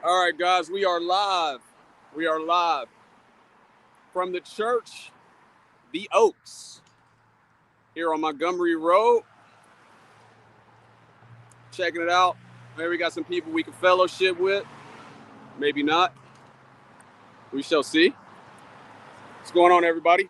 All right, guys, we are live. We are live from the church, The Oaks, here on Montgomery Road. Checking it out. Maybe we got some people we can fellowship with. Maybe not. We shall see. What's going on, everybody?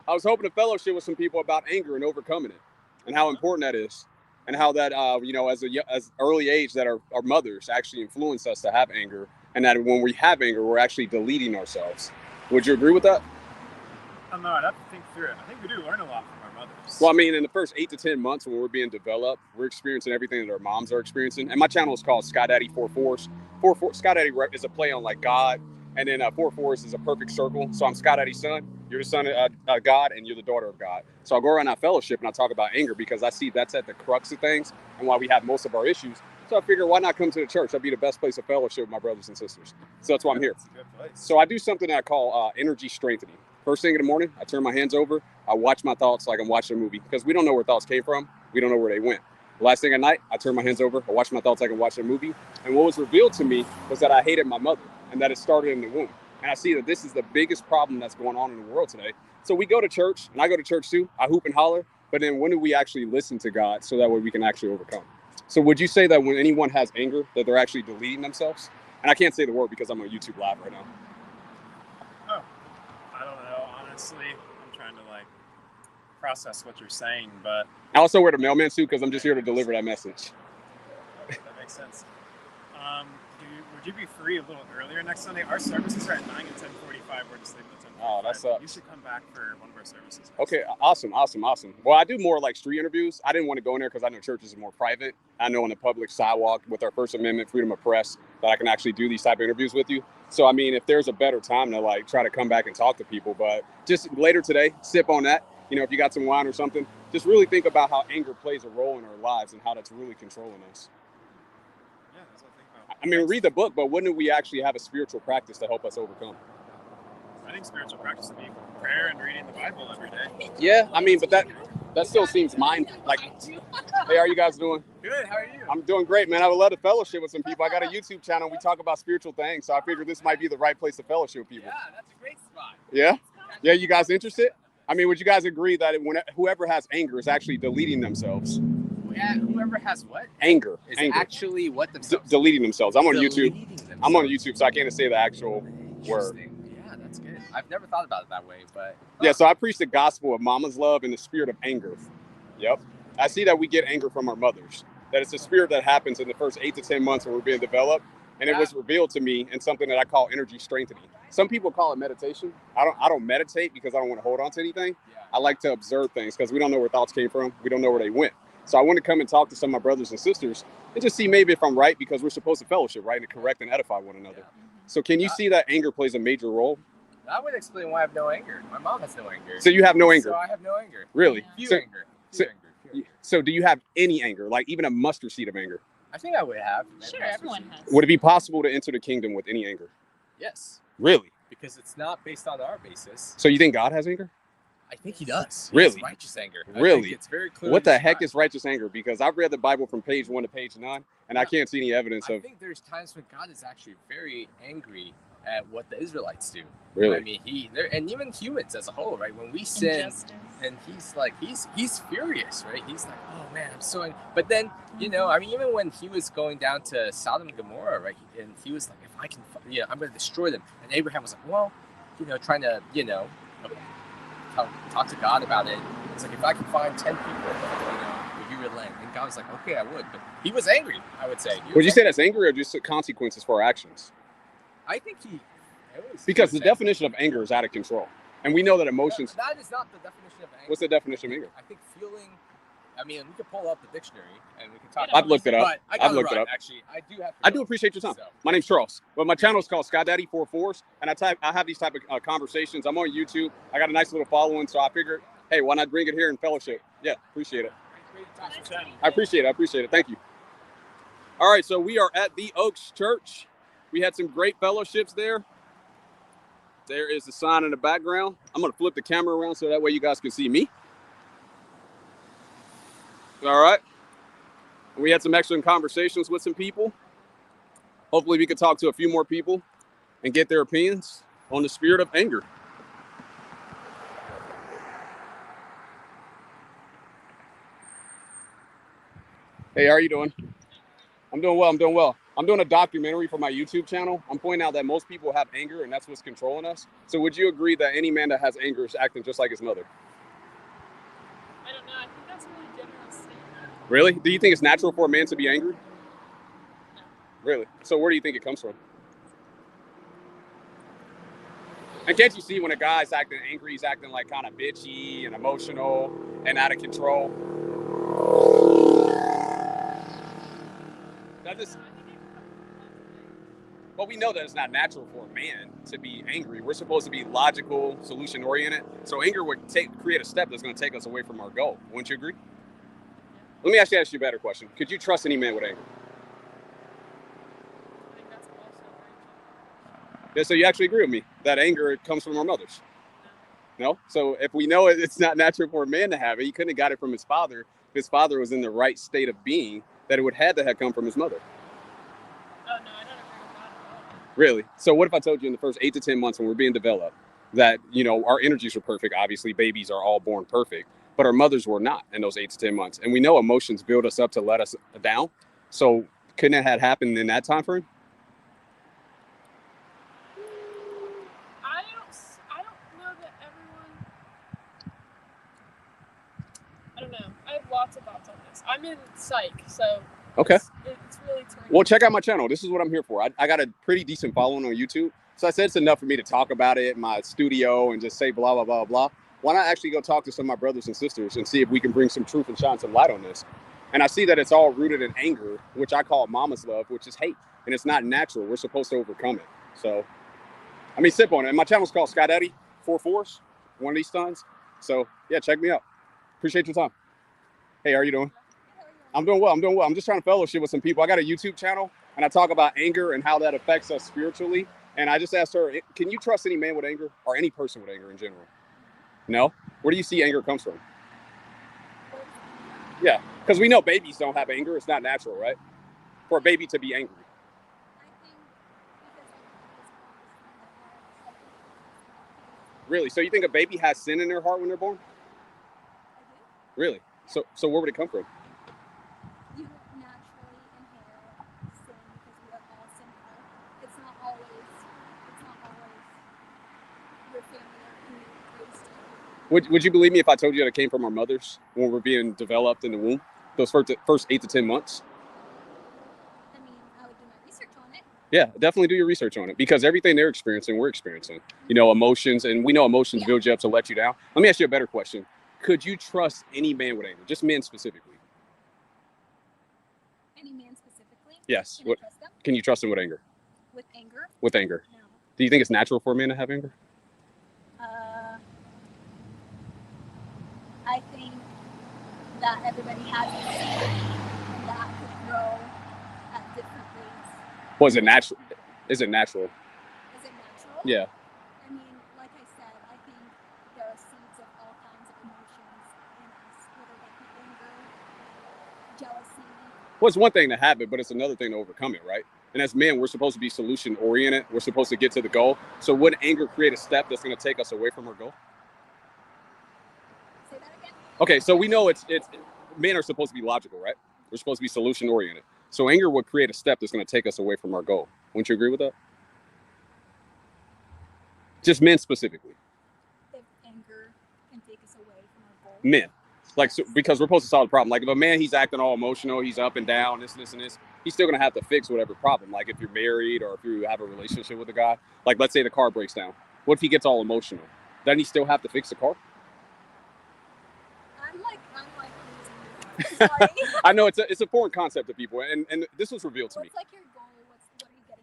I was hoping to fellowship with some people about anger and overcoming it, and how important that is, and how that as early age that our mothers actually influence us to have anger, and that when we have anger, we're actually deleting ourselves. Would you agree with that? I don't know. I'd have to think through it. I think we do learn a lot from our mothers. Well, I mean, in the first 8 to 10 months when we're being developed, we're experiencing everything that our moms are experiencing. And my channel is called Sky Daddy 44s. Sky Daddy is a play on like God, and then 44s is a perfect circle. So I'm Sky Daddy's son. You're the son of God, and you're the daughter of God. So I'll go around our fellowship and I'll talk about anger because I see that's at the crux of things and why we have most of our issues. So I figure, why not come to the church? That'd be the best place of fellowship with my brothers and sisters. So that's why I'm here. That's a good place. So I do something that I call energy strengthening. First thing in the morning, I turn my hands over. I watch my thoughts like I'm watching a movie because we don't know where thoughts came from. We don't know where they went. Last thing at night, I turn my hands over. I watch my thoughts like I'm watching a movie. And what was revealed to me was that I hated my mother and that it started in the womb. And I see that this is the biggest problem that's going on in the world today. So we go to church, and I go to church too. I hoop and holler. But then when do we actually listen to God so that way we can actually overcome? So would you say that when anyone has anger, that they're actually deleting themselves? And I can't say the word because I'm on YouTube Live right now. Oh, I don't know. Honestly, I'm trying to process what you're saying, but I also wear the mailman suit because I'm just here to deliver that message. that makes sense. Would you be free a little earlier next Sunday? Our services are at 9 and 10:45. We're just leaving at 10:45. Oh, that sucks. You should come back for one of our services. Okay, awesome. Well, I do more like street interviews. I didn't want to go in there because I know churches are more private. I know on the public sidewalk with our First Amendment, freedom of press, that I can actually do these type of interviews with you. So, I mean, if there's a better time to try to come back and talk to people, but just later today, sip on that. You know, if you got some wine or something, just really think about how anger plays a role in our lives and how that's really controlling us. Yeah, that's what I think about. I mean, read the book, but wouldn't we actually have a spiritual practice to help us overcome? I think spiritual practice would be prayer and reading the Bible every day. Yeah, I mean, but that still seems hey, how are you guys doing? Good, how are you? I'm doing great, man. I would love to fellowship with some people. I got a YouTube channel. We talk about spiritual things, so I figured this might be the right place to fellowship with people. Yeah, that's a great spot. Yeah? Yeah, you guys interested? I mean, would you guys agree that whoever has anger is actually deleting themselves? Yeah, whoever has what? Anger. Is anger. actually what themselves? Deleting themselves. I'm on Deleting YouTube. themselves. I'm on YouTube, so I can't say the actual word. Yeah, that's good. I've never thought about it that way, but... Yeah, so I preach the gospel of mama's love and the spirit of anger. Yep. I see that we get anger from our mothers. That it's a spirit that happens in the first 8 to 10 months when we're being developed. And it was revealed to me in something that I call energy strengthening. Some people call it meditation. I don't meditate because I don't want to hold on to anything. Yeah. I like to observe things because we don't know where thoughts came from. We don't know where they went. So I want to come and talk to some of my brothers and sisters and just see maybe if I'm right, because we're supposed to fellowship, right? And correct and edify one another. Yeah. So can you see that anger plays a major role? That would explain why I have no anger. My mom has no anger. So you have no anger? So I have no anger. Really? Few anger. So do you have any anger, like even a mustard seed of anger? I think I would have. Sure, everyone has. Would it be possible to enter the kingdom with any anger? Yes. Really? Because it's not based on our basis. So you think God has anger? I think he does. Really? He has righteous anger. Really? I think it's very clear. What the heck is righteous anger? Because I've read the Bible from page 1 to page 9, and I can't see any evidence of... I think there's times when God is actually very angry at what the Israelites do. Really? I mean, and even humans as a whole, right? When we sin, Injustice. and he's furious, right? He's like, oh man, I'm so angry. But then, I mean, even when he was going down to Sodom and Gomorrah, right? And he was like, if I can, I'm going to destroy them. And Abraham was like, well, trying to, talk to God about it. It's like, if I can find 10 people, would you relent? And God was like, okay, I would. But he was angry, I would say. Would you say that's anger or just consequences for our actions? I think because the definition of anger is out of control. And we know that emotions... That is not the definition of anger. What's the definition of anger? I think feeling... I mean, we could pull up the dictionary and we can talk I've looked it up. But I've looked it up. Actually, I do appreciate your time. So. My name's Charles. But my channel is called Sky Daddy 44s, and I have these type of conversations. I'm on YouTube. I got a nice little following, so I figured, hey, why not bring it here in fellowship? Yeah, appreciate it. I appreciate it. Thank you. All right, so we are at the Oaks Church. We had some great fellowships there. There is the sign in the background. I'm going to flip the camera around so that way you guys can see me. All right. We had some excellent conversations with some people. Hopefully we could talk to a few more people and get their opinions on the spirit of anger. Hey, how are you doing? I'm doing well. I'm doing a documentary for my YouTube channel. I'm pointing out that most people have anger, and that's what's controlling us. So would you agree that any man that has anger is acting just like his mother? I don't know. I think that's a really generous statement. Really? Do you think it's natural for a man to be angry? No. Really? So where do you think it comes from? And can't you see when a guy's acting angry, he's acting like kind of bitchy and emotional and out of control? That just, but we know that it's not natural for a man to be angry. We're supposed to be logical, solution-oriented. So anger would create a step that's going to take us away from our goal. Wouldn't you agree? Let me ask you a better question. Could you trust any man with anger? I think that's also very Yeah, so you actually agree with me that anger comes from our mothers? No? So if we know it's not natural for a man to have it, he couldn't have got it from his father. If his father was in the right state of being, that it would have to have come from his mother. Oh, no, I don't agree with that at all. Really? So what if I told you in the first 8 to 10 months when we're being developed that, our energies were perfect? Obviously, babies are all born perfect, but our mothers were not in those 8 to 10 months. And we know emotions build us up to let us down. So couldn't it have happened in that time frame? I don't know that everyone. I don't know. I have lots of thoughts on this. I'm in psych, so Okay. it's really turning. Well, check out my channel. This is what I'm here for. I got a pretty decent following on YouTube. So I said it's enough for me to talk about it in my studio and just say blah, blah, blah, blah. Why not actually go talk to some of my brothers and sisters and see if we can bring some truth and shine some light on this? And I see that it's all rooted in anger, which I call mama's love, which is hate. And it's not natural. We're supposed to overcome it. So, sip on it. And my channel's called Sky Daddy 44s, one of these tons. So, yeah, check me out. Appreciate your time. Hey, how are you doing? I'm doing well. I'm just trying to fellowship with some people. I got a YouTube channel, and I talk about anger and how that affects us spiritually. And I just asked her, can you trust any man with anger or any person with anger in general? No? Where do you see anger comes from? Yeah, because we know babies don't have anger. It's not natural, right? For a baby to be angry. Really? So you think a baby has sin in their heart when they're born? Really? So where would it come from? You naturally inherit sin because we are all sinful. It's not always your family or who raised you. Would you believe me if I told you that it came from our mothers when we're being developed in the womb? Those first 8 to 10 months? I mean, I would do my research on it. Yeah, definitely do your research on it because everything they're experiencing, we're experiencing. Emotions, and we know emotions build you up to let you down. Let me ask you a better question. Could you trust any man with anger? Just men specifically. Any man specifically? Yes. Can I trust them? Can you trust them with anger? With anger? With anger. No. Do you think it's natural for a man to have anger? I think that everybody has a secret and that could grow at different rates. Was it natural? Is it natural? Is it natural? Yeah. I mean, like I said, I think there are seeds of all kinds of emotions in us, whether they be anger, jealousy. Well, it's one thing to have it, but it's another thing to overcome it, right? And as men, we're supposed to be solution oriented. We're supposed to get to the goal. So would anger create a step that's going to take us away from our goal? Say that again? Okay, so we know it's men are supposed to be logical, right? We're supposed to be solution oriented. So anger would create a step that's going to take us away from our goal. Wouldn't you agree with that? Just men specifically. If anger can take us away from our goal. Men. Because we're supposed to solve the problem. Like if a man, he's acting all emotional, he's up and down, this, and this, he's still going to have to fix whatever problem. Like if you're married or if you have a relationship with a guy, like let's say the car breaks down. What if he gets all emotional? Doesn't he still have to fix the car? I'm like losing you. Sorry. I know it's a foreign concept to people, and this was revealed to me. What's like your goal?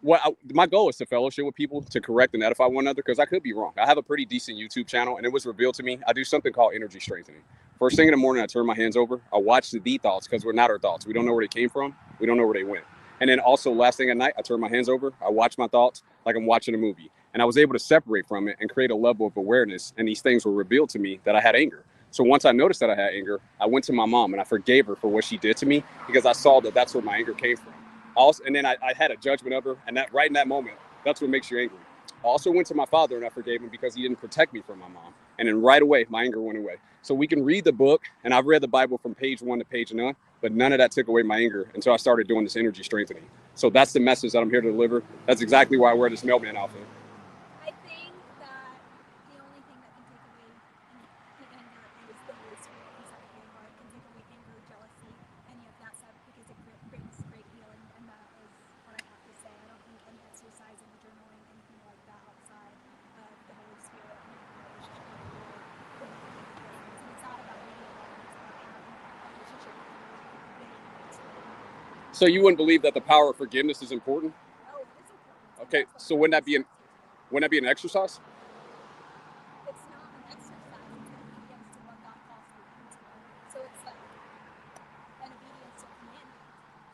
What are you getting? My goal is to fellowship with people, to correct and edify one another, because I could be wrong. I have a pretty decent YouTube channel, and it was revealed to me. I do something called energy strengthening. First thing in the morning, I turn my hands over. I watch the thoughts, because we're not our thoughts. We don't know where they came from. We don't know where they went. And then also last thing at night, I turn my hands over. I watch my thoughts like I'm watching a movie. And I was able to separate from it and create a level of awareness. And these things were revealed to me that I had anger. So once I noticed that I had anger, I went to my mom and I forgave her for what she did to me, because I saw that that's where my anger came from. Also, and then I had a judgment of her, and that right in that moment, that's what makes you angry. I also went to my father and I forgave him because he didn't protect me from my mom. And then right away, my anger went away. So we can read the book, and I've read the Bible from page 1 to page 9, but none of that took away my anger until I started doing this energy strengthening. So that's the message that I'm here to deliver. That's exactly why I wear this mailman outfit. I think that the only thing that can take away the anger is the Holy Spirit inside of your heart. It can take away anger, jealousy, any of that stuff because it brings great healing, and that is what I have to say. I don't think any exercising or journaling, anything like that outside of the Holy Spirit and your relationship with the Lord will make a difference. And it's not about being alone, it's about having a relationship with the Lord and being able to. So you wouldn't believe that the power of forgiveness is important? Oh, it is important. Okay, so wouldn't that be an exercise? It's not an exercise, it's an obedience to what God calls you into. So it's like an obedience to command.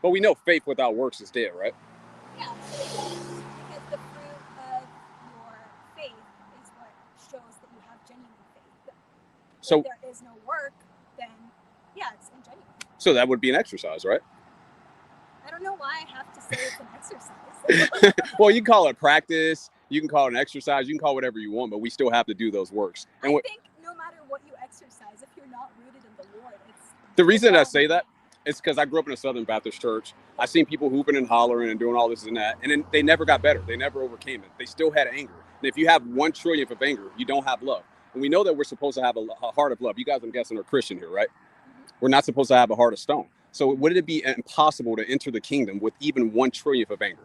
But we know faith without works is dead, right? Yeah, because the fruit of your faith is what shows that you have genuine faith. So if there is no work, then yeah, it's ingenuine. So that would be an exercise, right? I don't know why I have to say it's an exercise. Well, you can call it practice, you can call it an exercise, you can call it whatever you want, but we still have to do those works. And I think no matter what you exercise, if you're not rooted in the Lord, it's the reason I say that is because I grew up in a Southern Baptist church. I seen people hooping and hollering and doing all this and that, and then they never got better. They never overcame it. They still had anger. And if you have 1 trillionth of anger, you don't have love. And we know that we're supposed to have a heart of love. You guys, I'm guessing, are Christian here, right? Mm-hmm. We're not supposed to have a heart of stone. So would it be impossible to enter the kingdom with even 1 trillionth of anger?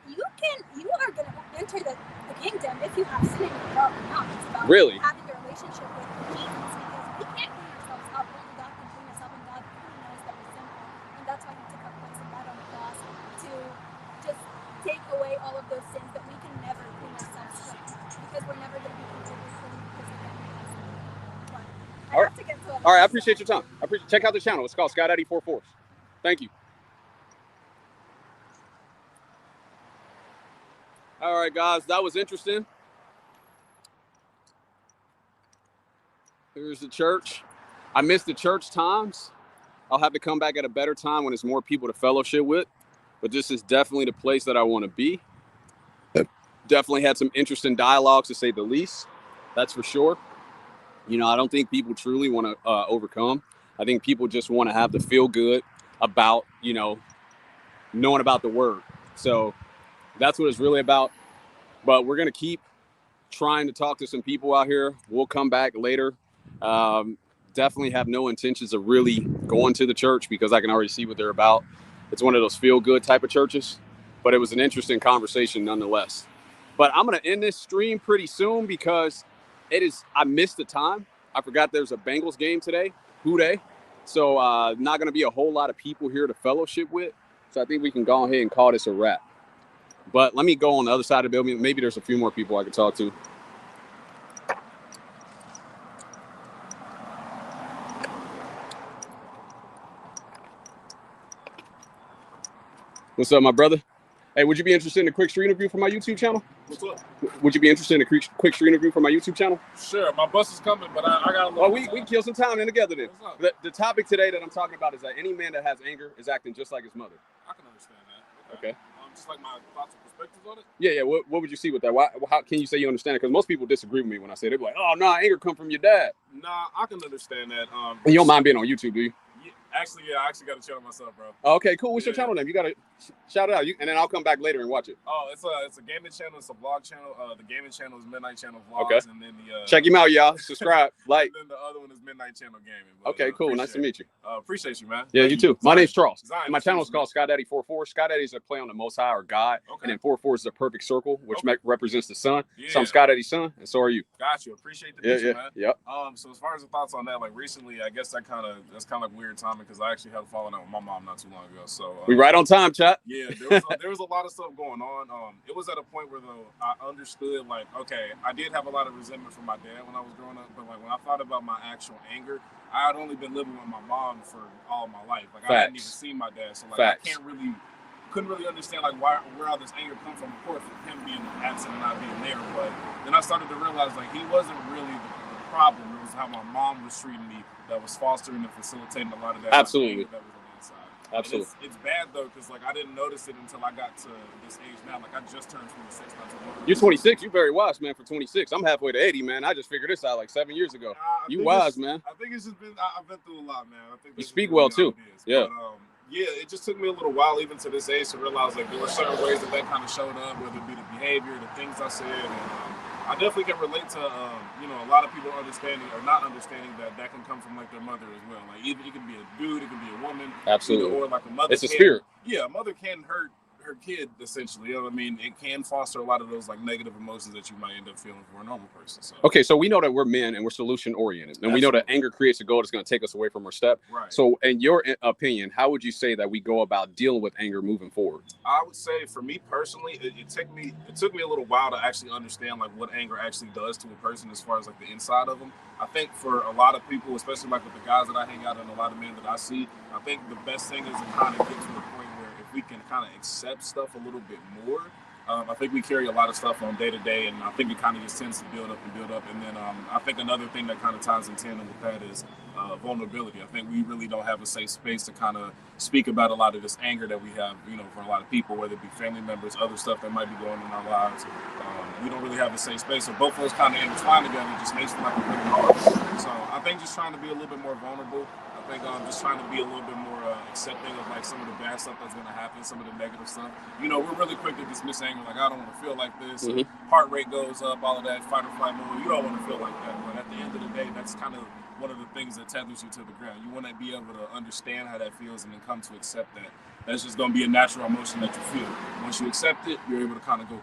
You are going to enter the kingdom if you have sin in your heart or not. It's about really having a relationship with Jesus, because we can't clean ourselves up. Only God can clean us up, and God clearly knows that we're sinful. And that's why He took our place and died on the cross to just take away all of those sins that we can never clean ourselves from, because we're never going to be completely clean because of that. But I have to get to it. All right, I appreciate your time. Check out the channel. It's called Sky Daddy 44. Thank you. All right, guys, that was interesting. Here's the church. I missed the church times. I'll have to come back at a better time when there's more people to fellowship with. But this is definitely the place that I want to be. Definitely had some interesting dialogues, to say the least. That's for sure. You know, I don't think people truly want to overcome. I think people just want to have the feel good about, you know, knowing about the word. So that's what it's really about. But we're going to keep trying to talk to some people out here. We'll come back later. Definitely have no intentions of really going to the church because I can already see what they're about. It's one of those feel-good type of churches. But it was an interesting conversation nonetheless. But I'm going to end this stream pretty soon because I missed the time. I forgot there's a Bengals game today, Who Dey. So not going to be a whole lot of people here to fellowship with. So I think we can go ahead and call this a wrap. But let me go on the other side of the building. Maybe there's a few more people I can talk to. What's up, my brother? Hey, would you be interested in a quick stream interview for my YouTube channel? What's up? Would you be interested in a quick stream interview for my YouTube channel? Sure. My bus is coming, but I got a little. Oh, we can kill some time in together then. What's up? The topic today that I'm talking about is that any man that has anger is acting just like his mother. I can understand that. Okay. Just like my thoughts and perspectives on it. Yeah. What would you see with that? How can you say you understand it? Because most people disagree with me when I say it. They're like, "Oh, no, anger come from your dad." Nah, I can understand that. And you don't mind being on YouTube, do you? Yeah, I actually got a channel myself, bro. Okay, cool. What's your channel name? You gotta shout it out, and then I'll come back later and watch it. Oh, it's a gaming channel. It's a vlog channel. The gaming channel is Midnight Channel Vlogs, okay. And then the check him out, y'all. Subscribe, like. And then the other one is Midnight Channel Gaming. But, okay, cool. Nice to meet you. Appreciate you, man. Yeah, Thank you too. My name's Charles. Zion, and my channel is called Sky Daddy 44. Sky Daddy is a play on the Most High or God, and then 44 is a perfect circle, which represents the sun. Yeah. So I'm Sky Daddy's son, and so are you. Got you. Appreciate the picture, man. Yep. So as far as the thoughts on that, like recently, I guess that's kind of weird timing because I actually had a falling out with my mom not too long ago. So we right on time, chat. Yeah, there was a lot of stuff going on. It was at a point where though I understood, like, okay, I did have a lot of resentment from my dad when I was growing up, but like when I thought about my actual anger, I had only been living with my mom for all my life. Like, I hadn't even seen my dad, so like I couldn't really understand like where all this anger come from. Of course, with him being absent and not being there, but then I started to realize like he wasn't really the problem. It was how my mom was treating me that was fostering and facilitating a lot of that. Absolutely. That was on the inside. Absolutely. It's bad though, because like I didn't notice it until I got to this age now. Like I just turned 26 not too long ago. You're 26. You're very wise, man. For 26, I'm halfway to 80, man. I just figured this out like 7 years ago. You wise, man. I think it's just been. I've been through a lot, man. I think you speak well too. Yeah. But, yeah, it just took me a little while, even to this age, to realize like there were certain ways that kind of showed up, whether it be the behavior, the things I said, and I definitely can relate to a lot of people understanding or not understanding that can come from like their mother as well. Like either it can be a dude, it can be a woman, absolutely, or like a mother. It's a spirit. Yeah, a mother can hurt her kid essentially. You know what I mean? It can foster a lot of those like negative emotions that you might end up feeling for a normal person. So okay, so we know that we're men and we're solution oriented, and we know that anger creates a goal that's going to take us away from our step. Right. So in your opinion, how would you say that we go about dealing with anger moving forward? I would say for me personally, it took me a little while to actually understand like what anger actually does to a person as far as like the inside of them. I think for a lot of people, especially like with the guys that I hang out and a lot of men that I see, I think the best thing is to kind of get to the point where if we can kind of accept stuff a little bit more. I think we carry a lot of stuff on day to day, and I think it kind of just tends to build up. And then I think another thing that kind of ties in tandem with that is vulnerability. I think we really don't have a safe space to kind of speak about a lot of this anger that we have, for a lot of people, whether it be family members, other stuff that might be going on in our lives. We don't really have a safe space. So both of those kind of intertwine together just makes it like a really hard. So I think just trying to be a little bit more vulnerable. I think just trying to be a little bit more accepting of like some of the bad stuff that's going to happen, some of the negative stuff. We're really quick to dismiss anger, like I don't want to feel like this. Mm-hmm. Heart rate goes up, all of that, fight or flight mode. You don't want to feel like that, but at the end of the day, that's kind of one of the things that tethers you to the ground. You want to be able to understand how that feels and then come to accept that. That's just going to be a natural emotion that you feel. Once you accept it, you're able to kind of go,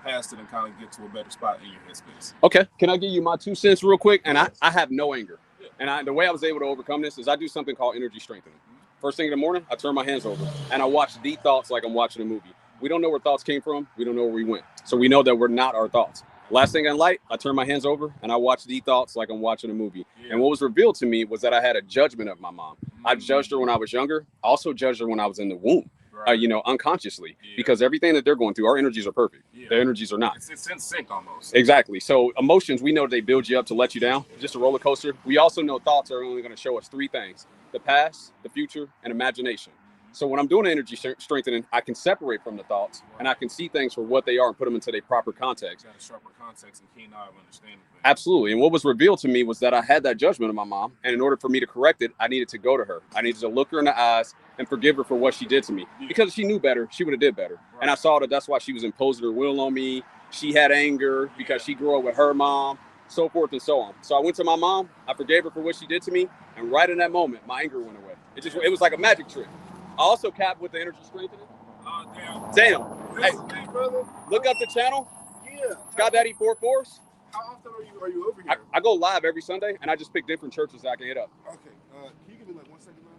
past it and kind of get to a better spot in your headspace. Okay, can I give you my 2 cents real quick? And I have no anger. And the way I was able to overcome this is I do something called energy strengthening. First thing in the morning, I turn my hands over and I watch deep thoughts like I'm watching a movie. We don't know where thoughts came from. We don't know where we went. So we know that we're not our thoughts. Last thing in light, I turn my hands over and I watch deep thoughts like I'm watching a movie. Yeah. And what was revealed to me was that I had a judgment of my mom. I judged her when I was younger. I also judged her when I was in the womb. Right. Unconsciously, because everything that they're going through, our energies are perfect. Yeah. Their energies are not. It's in sync almost. Exactly. So emotions, we know they build you up to let you down. Just a roller coaster. We also know thoughts are only going to show us 3 things: the past, the future, and imagination. So when I'm doing energy strengthening, I can separate from the thoughts and I can see things for what they are and put them into their proper context. You got a sharper context and keen eye of understanding things. Absolutely. And what was revealed to me was that I had that judgment of my mom. And in order for me to correct it, I needed to go to her. I needed to look her in the eyes and forgive her for what she did to me. Because she knew better, she would have did better. Right. And I saw that that's why she was imposing her will on me. She had anger because she grew up with her mom, so forth and so on. So I went to my mom, I forgave her for what she did to me. And right in that moment, my anger went away. It was like a magic trick. I also capped with the energy strengthening. Damn. Hey, brother. Look up the channel. Yeah. Scott Daddy 4-4s. How often are you over here? I go live every Sunday, and I just pick different churches that I can hit up. Okay. Can you give me like 1 second, man?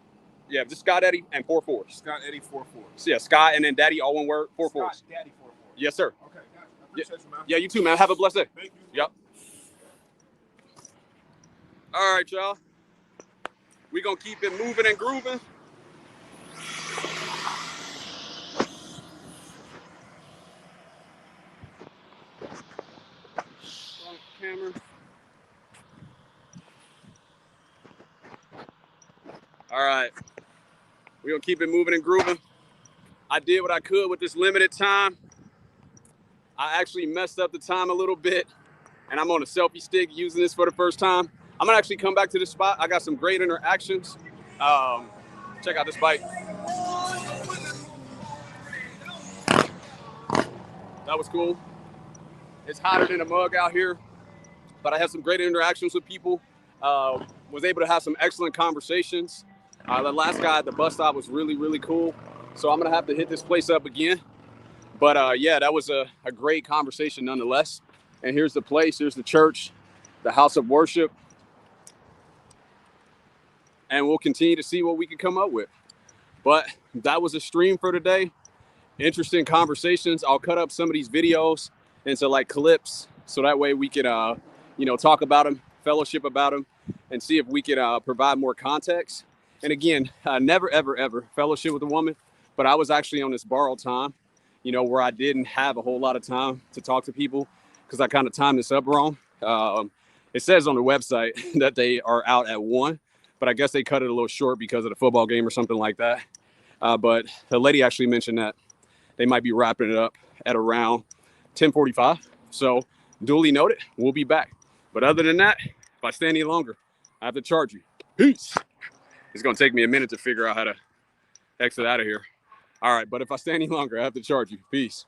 Yeah, just Scott Daddy and 4-4s. Scott Eddie 4-4s. So yeah, Scott and then Daddy, all one word, 4-4s. Scott Daddy 4-4s. Yes, sir. Okay, gotcha. I appreciate you, man. Yeah, you too, man. Have a blessed day. Thank you. Yep. All right, y'all. We gonna keep it moving and grooving. Camera. All right. We're gonna keep it moving and grooving. I did what I could with this limited time. I actually messed up the time a little bit, and I'm on a selfie stick using this for the first time. I'm gonna actually come back to this spot. I got some great interactions. Check out this bike. That was cool. It's hotter than a mug out here, but I had some great interactions with people. Was able to have some excellent conversations. The last guy at the bus stop was really, really cool. So I'm gonna have to hit this place up again. But yeah, that was a great conversation nonetheless. And here's the place, here's the church, the house of worship. And we'll continue to see what we can come up with. But that was a stream for today. Interesting conversations. I'll cut up some of these videos into like clips, so that way we could, talk about them, fellowship about them, and see if we could provide more context. And again, never, ever, ever fellowship with a woman, but I was actually on this borrowed time, where I didn't have a whole lot of time to talk to people because I kind of timed this up wrong. It says on the website that they are out at 1, but I guess they cut it a little short because of the football game or something like that. But the lady actually mentioned that they might be wrapping it up at around 10:45. So duly noted, we'll be back. But other than that, if I stay any longer, I have to charge you. Peace. It's going to take me a minute to figure out how to exit out of here. All right, but if I stay any longer, I have to charge you. Peace.